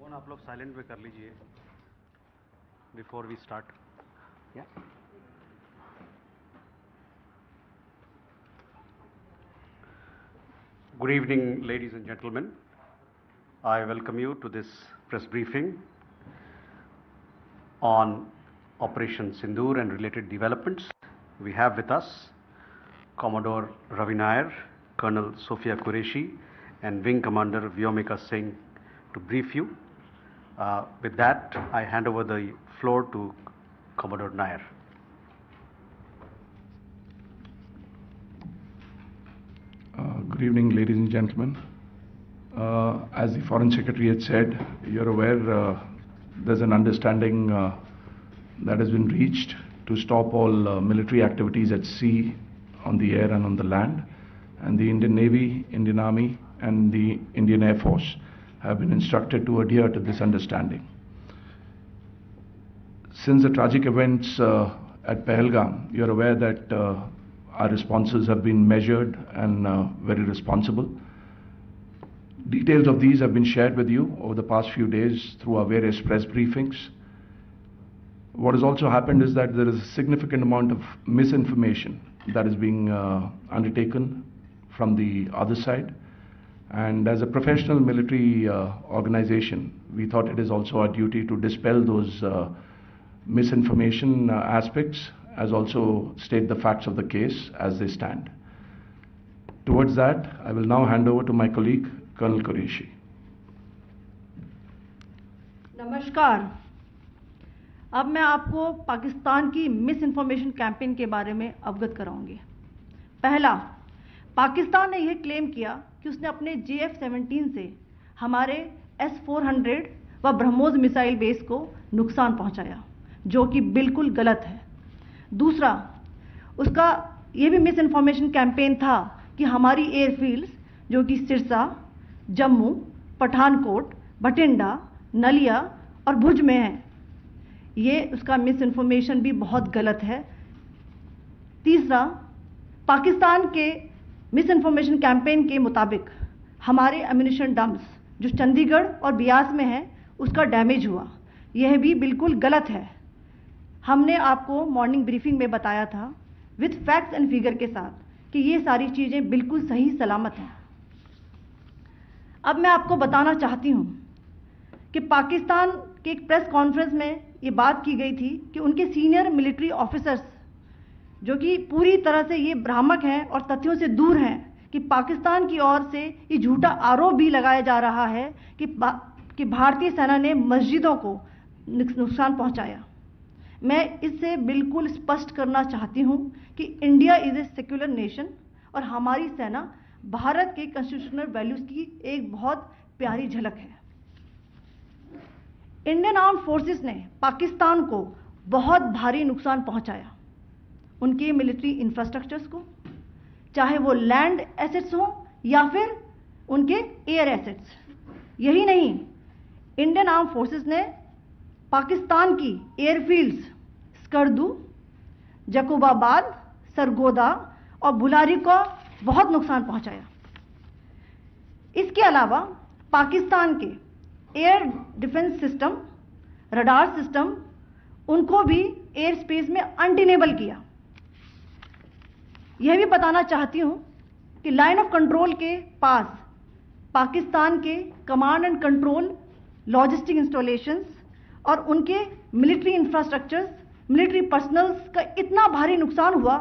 Phone आप लोग silent में कर लीजिए before we start. Good evening, ladies and gentlemen. I welcome you to this press briefing on Operation Sindoor and related developments. We have with us Commodore Raghu R, Colonel Sophia Qureshi, and Wing Commander Vyomika Singh to brief you. With that, I hand over the floor to Commodore Nayak. Good evening, ladies and gentlemen. As the Foreign Secretary had said, you're aware there's an understanding that has been reached to stop all military activities at sea, on the air and on the land. And the Indian Navy, Indian Army and the Indian Air Force have been instructed to adhere to this understanding. Since the tragic events at Pahalgam, you're aware that our responses have been measured and very responsible. Details of these have been shared with you over the past few days through our various press briefings. What has also happened is that there is a significant amount of misinformation that is being undertaken from the other side. And as a professional military organization, we thought it is also our duty to dispel those misinformation aspects, as also state the facts of the case as they stand. Towards that, I will now hand over to my colleague, Colonel Qureshi. नमस्कार. अब मैं आपको पाकिस्तान की miss information campaign के बारे में अवगत कराऊंगी. पहला, पाकिस्तान ने यह क्लेम किया कि उसने अपने JF-17 से हमारे S-400 व ब्रह्मोस मिसाइल बेस को नुकसान पहुंचाया, जो कि बिल्कुल गलत है. दूसरा, उसका यह भी मिस इन्फॉर्मेशन कैंपेन था कि हमारी एयरफील्ड्स जो कि सिरसा, जम्मू, पठानकोट, बठिंडा, नलिया और भुज में हैं, ये उसका मिस इन्फॉर्मेशन भी बहुत गलत है. तीसरा, पाकिस्तान के मिस इन्फॉर्मेशन कैंपेन के मुताबिक हमारे एम्यूनिशन डम्प्स जो चंडीगढ़ और बियास में हैं उसका डैमेज हुआ, यह भी बिल्कुल गलत है. हमने आपको मॉर्निंग ब्रीफिंग में बताया था विद फैक्ट्स एंड फिगर के साथ कि ये सारी चीज़ें बिल्कुल सही सलामत हैं. अब मैं आपको बताना चाहती हूँ कि पाकिस्तान के एक प्रेस कॉन्फ्रेंस में ये बात की गई थी कि उनके सीनियर मिलिट्री ऑफिसर्स जो कि पूरी तरह से ये भ्रामक हैं और तथ्यों से दूर हैं कि पाकिस्तान की ओर से ये झूठा आरोप भी लगाया जा रहा है कि भारतीय सेना ने मस्जिदों को नुकसान पहुंचाया. मैं इससे बिल्कुल स्पष्ट करना चाहती हूं कि India is a secular nation और हमारी सेना भारत के कॉन्स्टिट्यूशनल वैल्यूज़ की एक बहुत प्यारी झलक है. इंडियन आर्म्ड फोर्सेस ने पाकिस्तान को बहुत भारी नुकसान पहुंचाया, उनके मिलिट्री इंफ्रास्ट्रक्चर्स को, चाहे वो लैंड एसेट्स हों या फिर उनके एयर एसेट्स. यही नहीं, इंडियन आर्म्ड फोर्सेस ने पाकिस्तान की एयरफील्ड्स स्कर्दू, जकोबाबाद, सरगोदा और बुलारी को बहुत नुकसान पहुंचाया. इसके अलावा पाकिस्तान के air defence system, radar system, उनको भी एयर स्पेस में अनटेनेबल किया. यह भी बताना चाहती हूं कि लाइन ऑफ कंट्रोल के पास पाकिस्तान के command and control logistic installations और उनके मिलिट्री इंफ्रास्ट्रक्चर्स, मिलिट्री पर्सनल्स का इतना भारी नुकसान हुआ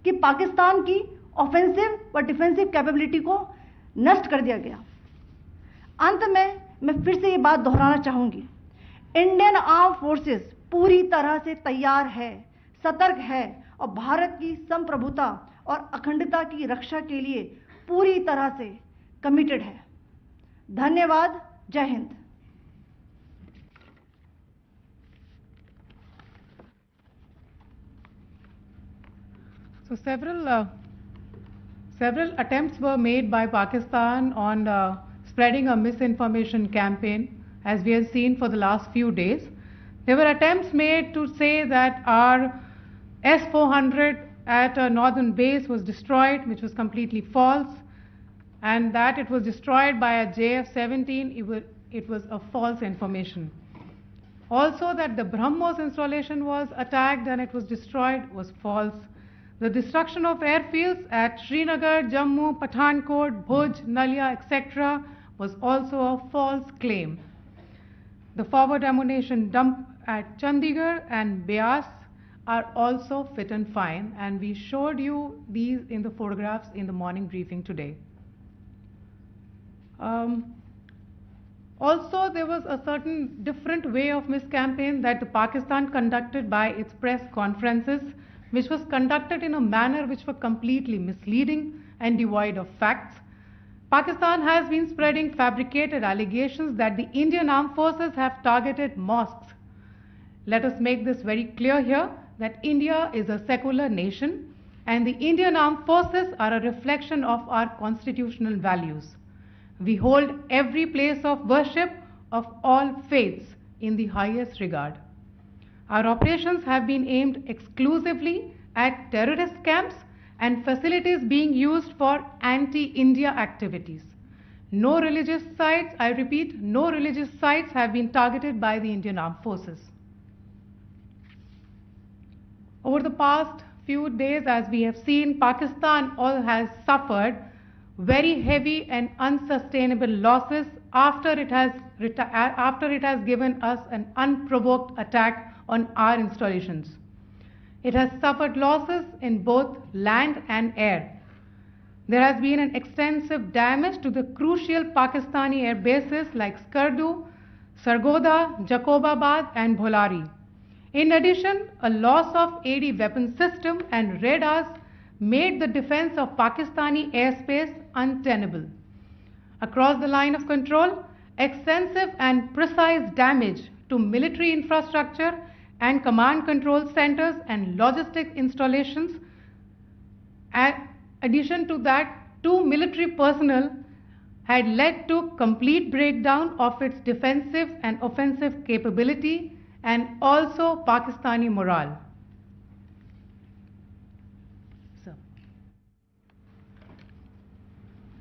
कि पाकिस्तान की ऑफेंसिव व डिफेंसिव कैपेबिलिटी को नष्ट कर दिया गया. अंत में मैं फिर से ये बात दोहराना चाहूँगी, इंडियन आर्म फोर्सेस पूरी तरह से तैयार है, सतर्क है और भारत की संप्रभुता और अखंडता की रक्षा के लिए पूरी तरह से कमिटेड है. धन्यवाद. जय Hind. So several attempts were made by Pakistan on spreading a misinformation campaign, as we have seen for the last few days. There were attempts made to say that our S-400 at a northern base was destroyed, which was completely false, and that it was destroyed by a JF-17. it was a false information. Also, that the BrahMos installation was attacked and it was destroyed was false. The destruction of airfields at Srinagar, Jammu, Pathankot, Bhuj, Nalia, etc. was also a false claim. The forward ammunition dump at Chandigarh and Beas are also fit and fine, and we showed you these in the photographs in the morning briefing today. Also, there was a certain different way of miscampaign that the Pakistan conducted by its press conferences, which was conducted in a manner which were completely misleading and devoid of facts. Pakistan has been spreading fabricated allegations that the Indian armed forces have targeted mosques. Let us make this very clear here that India is a secular nation and the Indian armed forces are a reflection of our constitutional values. We hold every place of worship of all faiths in the highest regard. Our operations have been aimed exclusively at terrorist camps and facilities being used for anti-India activities. No religious sites, I repeat, no religious sites have been targeted by the Indian Armed Forces. Over the past few days, as we have seen, Pakistan all has suffered very heavy and unsustainable losses after it has given us an unprovoked attack on our installations. It has suffered losses in both land and air. There has been an extensive damage to the crucial Pakistani air bases like Skardu, Sargodha, Jacobabad and Bholari. In addition, a loss of AD weapon system and radars made the defense of Pakistani airspace untenable. Across the line of control, extensive and precise damage to military infrastructure and command control centers and logistic installations. In addition to that, 2 military personnel had led to complete breakdown of its defensive and offensive capability and also Pakistani morale.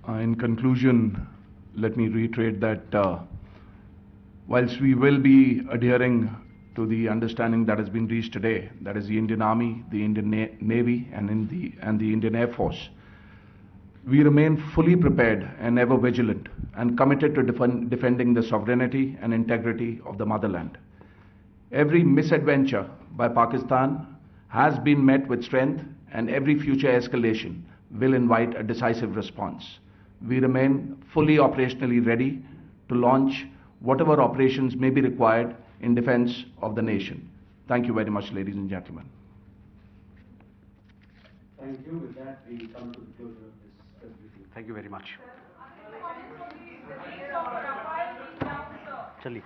In conclusion, let me reiterate that whilst we will be adhering to the understanding that has been reached today, that is the Indian Army, the Indian Navy and the Indian Air Force, we remain fully prepared and ever vigilant and committed to defending the sovereignty and integrity of the motherland. Every misadventure by Pakistan has been met with strength and every future escalation will invite a decisive response. We remain fully operationally ready to launch whatever operations may be required in defense of the nation. Thank you very much, ladies and gentlemen. Thank you. With that, we come to the closure of this briefing. Thank you very much. Chali.